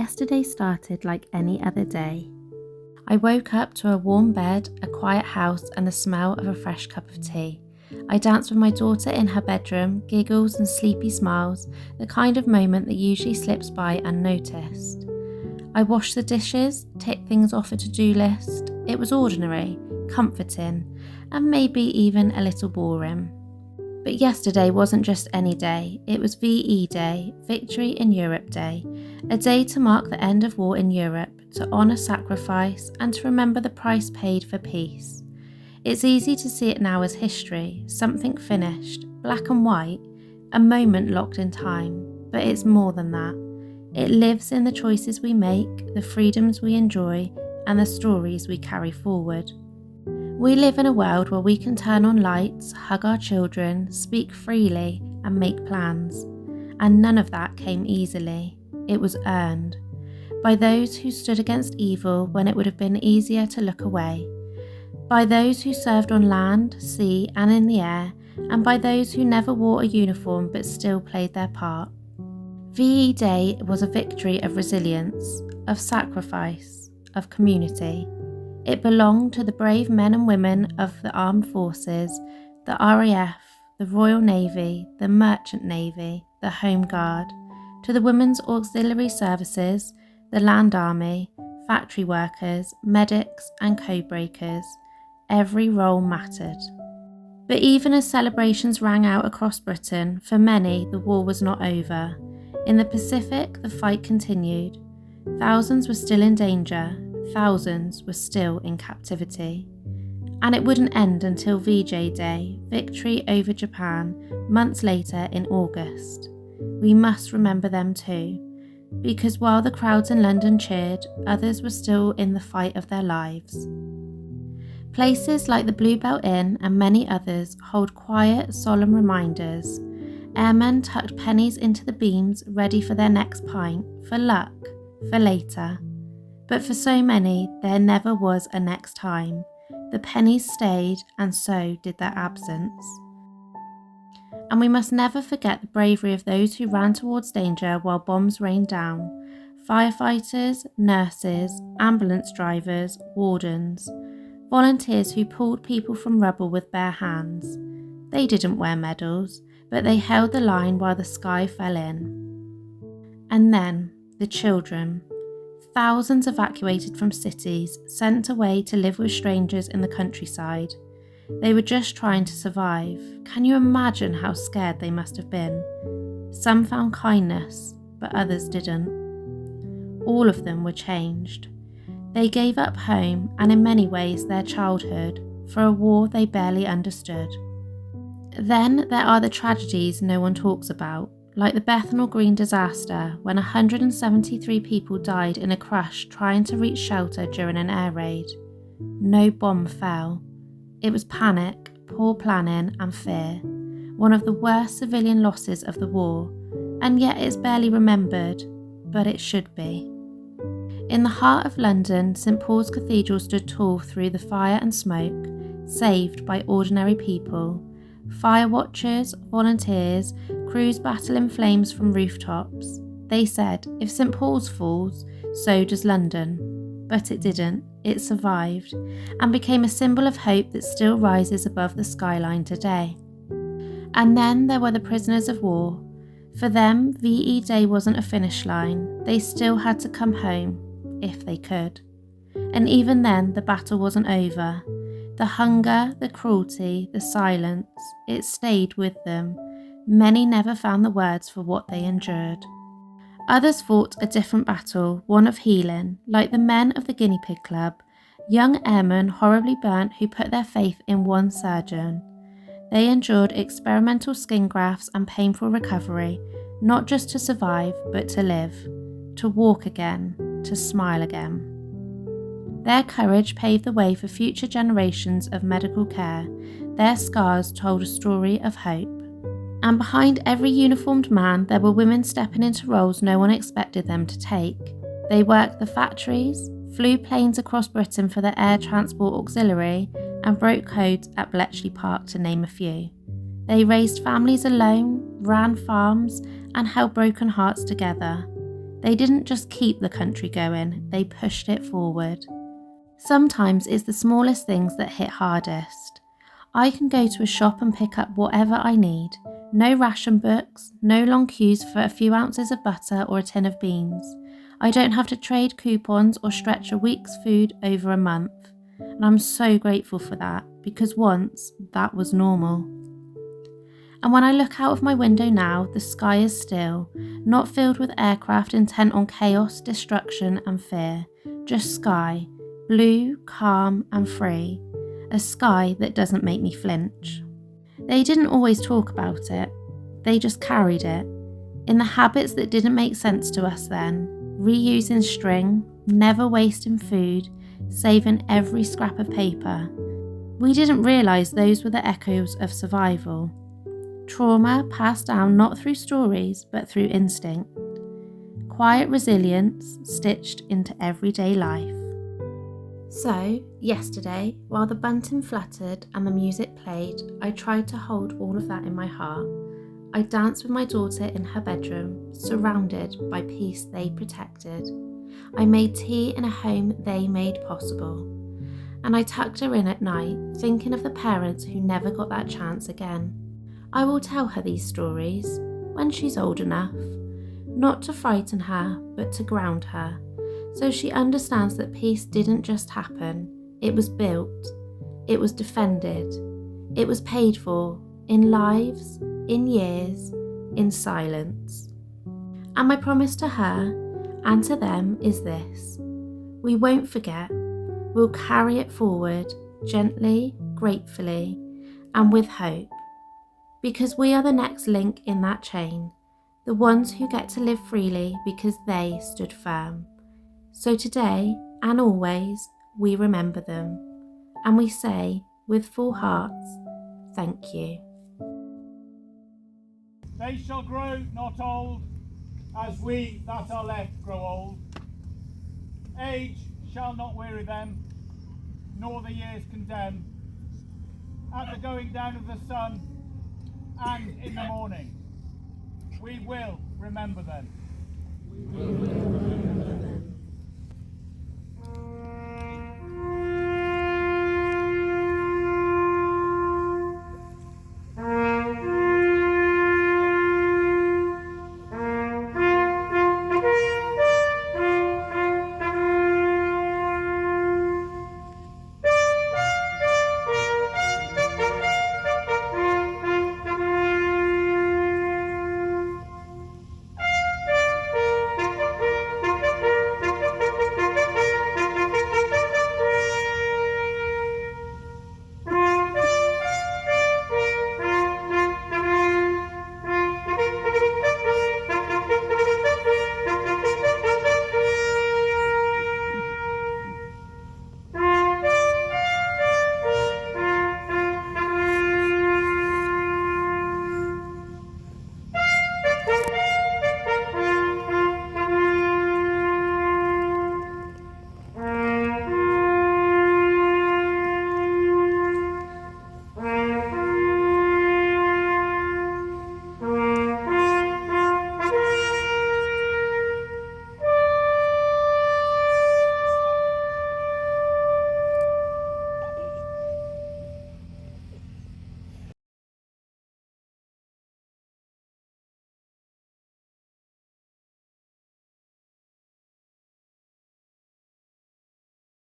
Yesterday started like any other day. I woke up to a warm bed, a quiet house, and the smell of a fresh cup of tea. I danced with my daughter in her bedroom, giggles and sleepy smiles, the kind of moment that usually slips by unnoticed. I washed the dishes, ticked things off a to-do list. It was ordinary, comforting, and maybe even a little boring. But yesterday wasn't just any day, it was VE Day, Victory in Europe Day, a day to mark the end of war in Europe, to honour sacrifice and to remember the price paid for peace. It's easy to see it now as history, something finished, black and white, a moment locked in time, but it's more than that. It lives in the choices we make, the freedoms we enjoy, and the stories we carry forward. We live in a world where we can turn on lights, hug our children, speak freely, and make plans. And none of that came easily. It was earned. By those who stood against evil when it would have been easier to look away. By those who served on land, sea, and in the air, and by those who never wore a uniform but still played their part. VE Day was a victory of resilience, of sacrifice, of community. It belonged to the brave men and women of the armed forces, the RAF, the Royal Navy, the Merchant Navy, the Home Guard, to the Women's Auxiliary Services, the Land Army, factory workers, medics and code-breakers. Every role mattered. But even as celebrations rang out across Britain, for many the war was not over. In the Pacific, the fight continued. Thousands were still in danger. Thousands were still in captivity. And it wouldn't end until VJ Day, victory over Japan, months later in August. We must remember them too, because while the crowds in London cheered, others were still in the fight of their lives. Places like the Bluebell Inn and many others hold quiet, solemn reminders. Airmen tucked pennies into the beams ready for their next pint, for luck, for later. But for so many, there never was a next time. The pennies stayed, and so did their absence. And we must never forget the bravery of those who ran towards danger while bombs rained down. Firefighters, nurses, ambulance drivers, wardens. Volunteers who pulled people from rubble with bare hands. They didn't wear medals, but they held the line while the sky fell in. And then, the children. Thousands evacuated from cities, sent away to live with strangers in the countryside. They were just trying to survive. Can you imagine how scared they must have been? Some found kindness, but others didn't. All of them were changed. They gave up home and in many ways their childhood for a war they barely understood. Then there are the tragedies no one talks about, like the Bethnal Green disaster when 173 people died in a crush trying to reach shelter during an air raid. No bomb fell. It was panic, poor planning and fear, one of the worst civilian losses of the war, and yet it's barely remembered, but it should be. In the heart of London, St Paul's Cathedral stood tall through the fire and smoke, saved by ordinary people. Fire watchers, volunteers, crews battle in flames from rooftops. They said, if St Paul's falls, so does London. But it didn't. It survived, and became a symbol of hope that still rises above the skyline today. And then there were the prisoners of war. For them, VE Day wasn't a finish line. They still had to come home, if they could. And even then, the battle wasn't over. The hunger, the cruelty, the silence, it stayed with them. Many never found the words for what they endured. Others fought a different battle, one of healing, like the men of the Guinea Pig Club, young airmen horribly burnt who put their faith in one surgeon. They endured experimental skin grafts and painful recovery, not just to survive, but to live, to walk again, to smile again. Their courage paved the way for future generations of medical care. Their scars told a story of hope. And behind every uniformed man, there were women stepping into roles no one expected them to take. They worked the factories, flew planes across Britain for the Air Transport Auxiliary, and broke codes at Bletchley Park, to name a few. They raised families alone, ran farms, and held broken hearts together. They didn't just keep the country going, they pushed it forward. Sometimes it's the smallest things that hit hardest. I can go to a shop and pick up whatever I need. No ration books, no long queues for a few ounces of butter or a tin of beans. I don't have to trade coupons or stretch a week's food over a month. And I'm so grateful for that, because once that was normal. And when I look out of my window now, the sky is still, not filled with aircraft intent on chaos, destruction and fear. Just sky, blue, calm and free. A sky that doesn't make me flinch. They didn't always talk about it. They just carried it. In the habits that didn't make sense to us then. Reusing string, never wasting food, saving every scrap of paper. We didn't realise those were the echoes of survival. Trauma passed down not through stories but through instinct. Quiet resilience stitched into everyday life. So, yesterday, while the bunting fluttered and the music played, I tried to hold all of that in my heart. I danced with my daughter in her bedroom, surrounded by peace they protected. I made tea in a home they made possible. And I tucked her in at night, thinking of the parents who never got that chance again. I will tell her these stories when she's old enough, not to frighten her, but to ground her, so she understands that peace didn't just happen, it was built, it was defended, it was paid for, in lives, in years, in silence. And my promise to her and to them is this: we won't forget, we'll carry it forward gently, gratefully, and with hope, because we are the next link in that chain, the ones who get to live freely because they stood firm. So today and always we remember them, and we say with full hearts, thank you. They shall grow not old, as we that are left grow old. Age shall not weary them, nor the years condemn. At the going down of the sun and in the morning, we will remember them.